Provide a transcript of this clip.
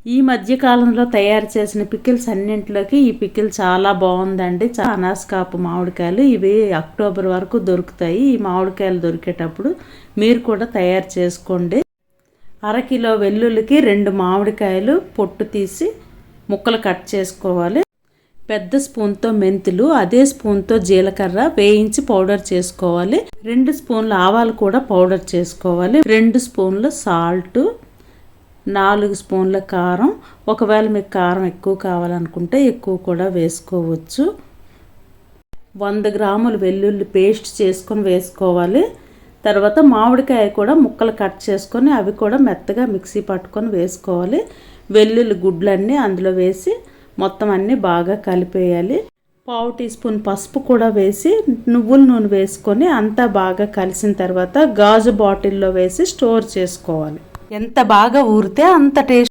ఈ మధ్య కాలంలో తయారు చేసిన పికిల్స్ అన్నింటిలోకి ఈ పికిల్ చాలా బాగుందండి. అనాసకాపు మామిడికాయలు ఇవి అక్టోబర్ వరకు దొరుకుతాయి. ఈ మామిడికాయలు దొరికేటప్పుడు మీరు కూడా తయారు చేసుకోండి. అరకిలో వెల్లుల్లికి 2 మామిడికాయలు పొట్టు తీసి ముక్కలు కట్ చేసుకోవాలి. పెద్ద స్పూన్తో మెంతులు, అదే స్పూన్తో జీలకర్ర వేయించి పౌడర్ చేసుకోవాలి. 2 స్పూన్ల ఆవాలు కూడా పౌడర్ చేసుకోవాలి. 2 స్పూన్ల సాల్ట్, 4 స్పూన్ల కారం. ఒకవేళ మీకు కారం ఎక్కువ కావాలనుకుంటే ఎక్కువ కూడా వేసుకోవచ్చు. 100 గ్రాములు వెల్లుల్లి పేస్ట్ చేసుకొని వేసుకోవాలి. తర్వాత మామిడికాయ కూడా ముక్కలు కట్ చేసుకొని అవి కూడా మెత్తగా మిక్సీ పట్టుకొని వేసుకోవాలి. వెల్లుల్లి గుడ్లన్నీ అందులో వేసి మొత్తం అన్నీ బాగా కలిపేయాలి. 1/2 టీ స్పూన్ పసుపు కూడా వేసి నువ్వుల నూనె వేసుకొని అంతా బాగా కలిసిన తర్వాత గాజు బాటిల్లో వేసి స్టోర్ చేసుకోవాలి. ఎంత బాగా ఊరితే అంత టేస్ట్